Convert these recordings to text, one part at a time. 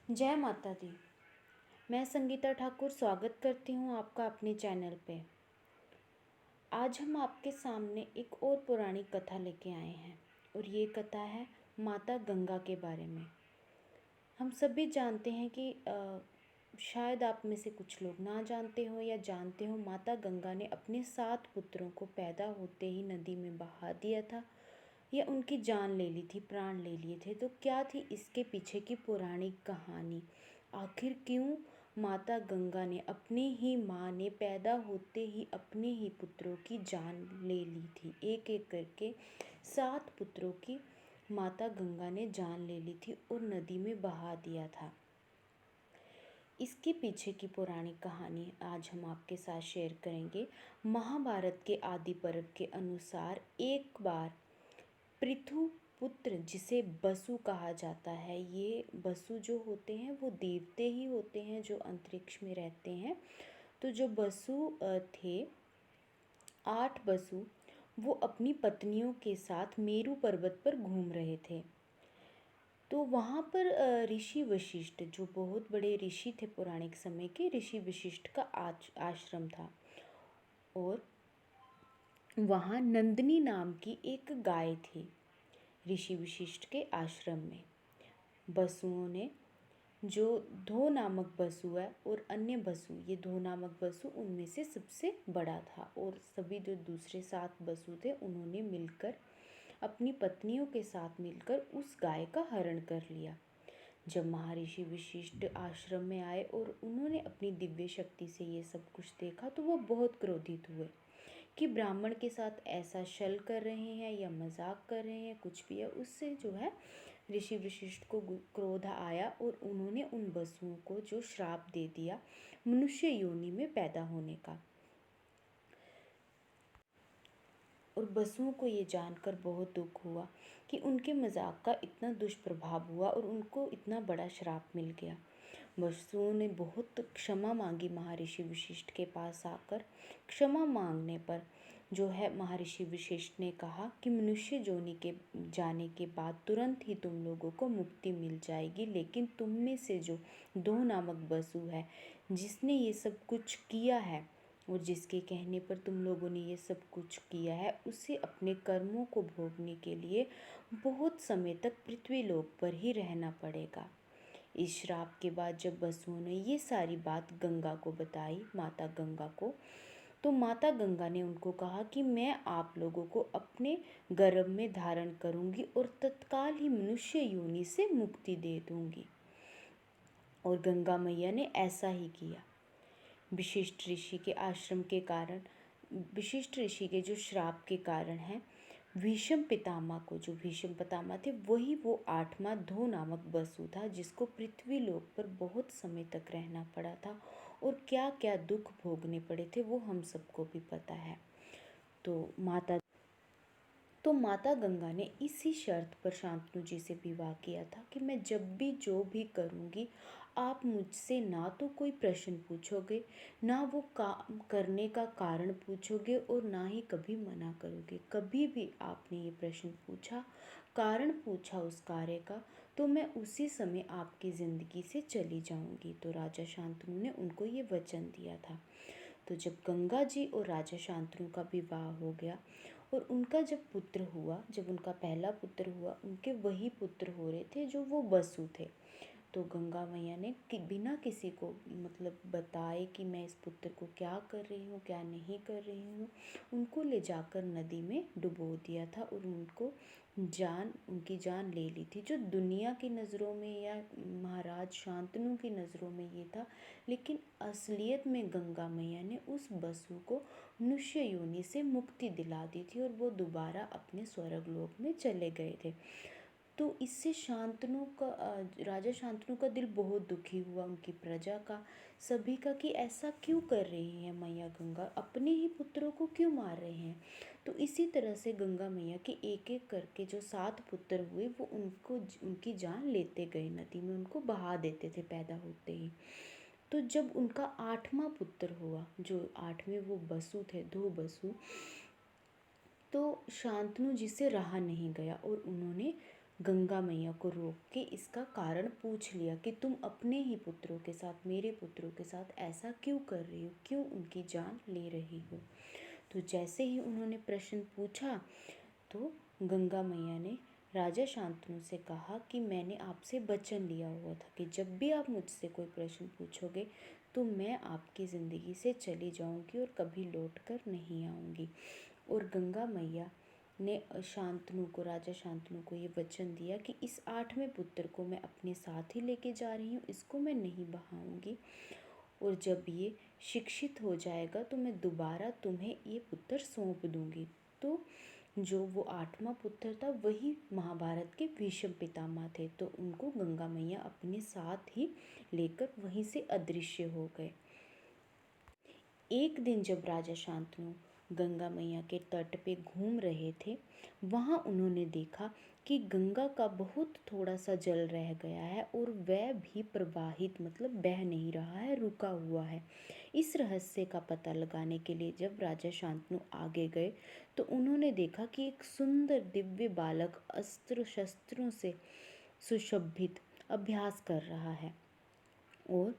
जय माता दी। मैं संगीता ठाकुर स्वागत करती हूँ आपका अपने चैनल पे। आज हम आपके सामने एक और पुरानी कथा लेके आए हैं और ये कथा है माता गंगा के बारे में। हम सभी जानते हैं कि शायद आप में से कुछ लोग ना जानते हो या जानते हो, माता गंगा ने अपने 7 पुत्रों को पैदा होते ही नदी में बहा दिया था या उनकी जान ले ली थी, प्राण ले लिए थे। तो क्या थी इसके पीछे की पुरानी कहानी? आखिर क्यों माता गंगा ने, अपनी ही माँ ने पैदा होते ही अपने ही पुत्रों की जान ले ली थी? एक एक करके 7 पुत्रों की माता गंगा ने जान ले ली थी और नदी में बहा दिया था। इसके पीछे की पुरानी कहानी आज हम आपके साथ शेयर करेंगे। महाभारत के आदि पर्व के अनुसार एक बार पृथु पुत्र, जिसे बसु कहा जाता है, ये बसु जो होते हैं वो देवते ही होते हैं जो अंतरिक्ष में रहते हैं। तो जो बसु थे, 8 बसु, वो अपनी पत्नियों के साथ मेरु पर्वत पर घूम रहे थे। तो वहाँ पर ऋषि वशिष्ठ, जो बहुत बड़े ऋषि थे पौराणिक समय के, ऋषि वशिष्ठ का आश्रम था और वहाँ नंदिनी नाम की एक गाय थी। ऋषि वशिष्ठ के आश्रम में बसुओं ने, जो धो नामक बसु है और अन्य बसु, ये धो नामक बसु उनमें से सबसे बड़ा था और सभी जो दूसरे 7 बसु थे उन्होंने मिलकर, अपनी पत्नियों के साथ मिलकर उस गाय का हरण कर लिया। जब महर्षि वशिष्ठ आश्रम में आए और उन्होंने अपनी दिव्य शक्ति से ये सब कुछ देखा तो वो बहुत क्रोधित हुए कि ब्राह्मण के साथ ऐसा छल कर रहे हैं या मजाक कर रहे हैं, कुछ भी है। उससे जो है ऋषि वशिष्ठ को क्रोध आया और उन्होंने उन बसुओं को जो श्राप दे दिया मनुष्य योनि में पैदा होने का। और बसुओं को ये जानकर बहुत दुख हुआ कि उनके मजाक का इतना दुष्प्रभाव हुआ और उनको इतना बड़ा श्राप मिल गया। बसुओं ने बहुत क्षमा मांगी महर्षि वशिष्ठ के पास आकर। क्षमा मांगने पर जो है महर्षि वशिष्ठ ने कहा कि मनुष्य योनि के जाने के बाद तुरंत ही तुम लोगों को मुक्ति मिल जाएगी, लेकिन तुम में से जो दो नामक बसु है, जिसने ये सब कुछ किया है और जिसके कहने पर तुम लोगों ने ये सब कुछ किया है, उसे अपने कर्मों को भोगने के लिए बहुत समय तक पृथ्वी लोक पर ही रहना पड़ेगा। इस श्राप के बाद जब बसुओं ने ये सारी बात गंगा को बताई, माता गंगा को, तो माता गंगा ने उनको कहा कि मैं आप लोगों को अपने गर्भ में धारण करूंगी और तत्काल ही मनुष्य योनि से मुक्ति दे दूंगी। और गंगा मैया ने ऐसा ही किया। विशिष्ट ऋषि के आश्रम के कारण, विशिष्ट ऋषि के जो श्राप के कारण है, भीष्म पितामह को, जो भीष्म पितामह थे, वही वो 8वां धो नामक बसु था जिसको पृथ्वी लोक पर बहुत समय तक रहना पड़ा था और क्या क्या दुख भोगने पड़े थे वो हम सबको भी पता है। तो माता गंगा ने इसी शर्त पर शांतनु जी से विवाह किया था कि मैं जब भी जो भी करूँगी, आप मुझसे ना तो कोई प्रश्न पूछोगे, ना वो काम करने का कारण पूछोगे और ना ही कभी मना करोगे। कभी भी आपने ये प्रश्न पूछा, कारण पूछा उस कार्य का, तो मैं उसी समय आपकी ज़िंदगी से चली जाऊंगी। तो राजा शांतनु ने उनको ये वचन दिया था। तो जब गंगा जी और राजा शांतनु का विवाह हो गया और उनका जब पुत्र हुआ, जब उनका पहला पुत्र हुआ, उनके वही पुत्र हो रहे थे जो वो बसु थे। तो गंगा मैया ने बिना किसी को मतलब बताए कि मैं इस पुत्र को क्या कर रही हूँ, क्या नहीं कर रही हूँ, उनको ले जाकर नदी में डुबो दिया था और उनकी जान ले ली थी। जो दुनिया की नज़रों में या महाराज शांतनु की नज़रों में ये था, लेकिन असलियत में गंगा मैया ने उस बसु को मनुष्य योनि से मुक्ति दिला दी थी और वो दोबारा अपने स्वर्ग लोक में चले गए थे। तो इससे राजा शांतनु का दिल बहुत दुखी हुआ, उनकी प्रजा का, सभी का, कि ऐसा क्यों कर रही है मैया गंगा, अपने ही पुत्रों को क्यों मार रहे हैं। तो इसी तरह से गंगा मैया के एक एक करके जो 7 पुत्र हुए वो उनकी जान लेते गए, नदी में उनको बहा देते थे पैदा होते ही। तो जब उनका 8वां पुत्र हुआ, जो 8वें वो बसु थे, दो बसु, तो शांतनु जी से रहा नहीं गया और उन्होंने गंगा मैया को रोक के इसका कारण पूछ लिया कि तुम अपने ही पुत्रों के साथ, मेरे पुत्रों के साथ ऐसा क्यों कर रही हो, क्यों उनकी जान ले रही हो। तो जैसे ही उन्होंने प्रश्न पूछा तो गंगा मैया ने राजा शांतनु से कहा कि मैंने आपसे वचन लिया हुआ था कि जब भी आप मुझसे कोई प्रश्न पूछोगे तो मैं आपकी ज़िंदगी से चली जाऊंगी और कभी लौट कर नहीं आऊँगी। और गंगा मैया ने राजा शांतनु को ये वचन दिया कि इस 8वें पुत्र को मैं अपने साथ ही लेके जा रही हूँ, इसको मैं नहीं बहाऊंगी, और जब ये शिक्षित हो जाएगा तो मैं दोबारा तुम्हें ये पुत्र सौंप दूंगी। तो जो वो 8वां पुत्र था वही महाभारत के भीष्म पितामह थे, तो उनको गंगा मैया अपने साथ ही लेकर वहीं से अदृश्य हो गए। एक दिन जब राजा शांतनु गंगा मैया के तट पे घूम रहे थे, वहाँ उन्होंने देखा कि गंगा का बहुत थोड़ा सा जल रह गया है और वह भी प्रवाहित मतलब बह नहीं रहा है, रुका हुआ है। इस रहस्य का पता लगाने के लिए जब राजा शांतनु आगे गए तो उन्होंने देखा कि एक सुंदर दिव्य बालक अस्त्र शस्त्रों से सुशोभित अभ्यास कर रहा है और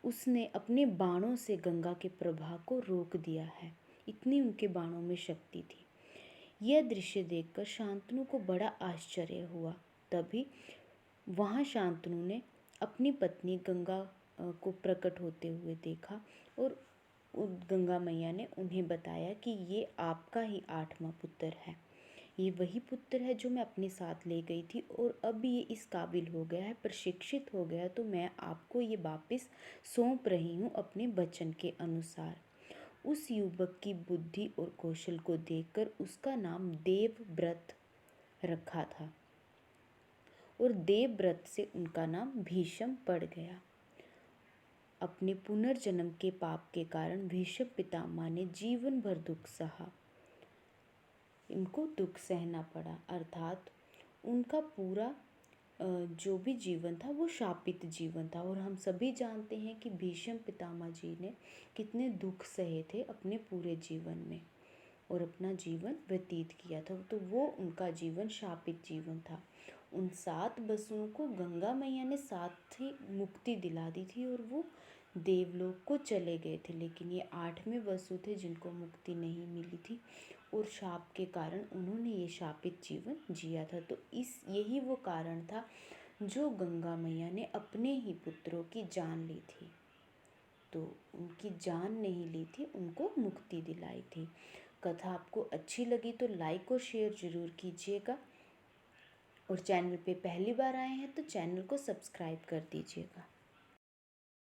उसने अपने बाणों से गंगा के प्रवाह को रोक दिया है। इतनी उनके बाणों में शक्ति थी। यह दृश्य देखकर शांतनु को बड़ा आश्चर्य हुआ। तभी वहाँ शांतनु ने अपनी पत्नी गंगा को प्रकट होते हुए देखा और गंगा मैया ने उन्हें बताया कि ये आपका ही 8वां पुत्र है। ये वही पुत्र है जो मैं अपने साथ ले गई थी और अब ये इस काबिल हो गया है, प्रशिक्षित हो गया, तो मैं आपको ये वापस सौंप रही हूँ अपने वचन के अनुसार। उस युवक की बुद्धि और कौशल को देखकर उसका नाम देवव्रत रखा था और देवव्रत से उनका नाम भीष्म पड़ गया। अपने पुनर्जन्म के पाप के कारण भीष्म पितामह ने जीवन भर दुख सहा। इनको दुख सहना पड़ा, अर्थात उनका पूरा जो भी जीवन था वो शापित जीवन था। और हम सभी जानते हैं कि भीष्म पितामह जी ने कितने दुख सहे थे अपने पूरे जीवन में और अपना जीवन व्यतीत किया था, तो वो उनका जीवन शापित जीवन था। उन 7 वसुओं को गंगा मैया ने साथ ही मुक्ति दिला दी थी और वो देवलोक को चले गए थे, लेकिन ये 8वें वसु थे जिनको मुक्ति नहीं मिली थी और शाप के कारण उन्होंने ये शापित जीवन जिया था। तो यही वो कारण था जो गंगा मैया ने अपने ही पुत्रों की जान ली थी। तो उनकी जान नहीं ली थी, उनको मुक्ति दिलाई थी। कथा आपको अच्छी लगी तो लाइक और शेयर ज़रूर कीजिएगा और चैनल पे पहली बार आए हैं तो चैनल को सब्सक्राइब कर दीजिएगा।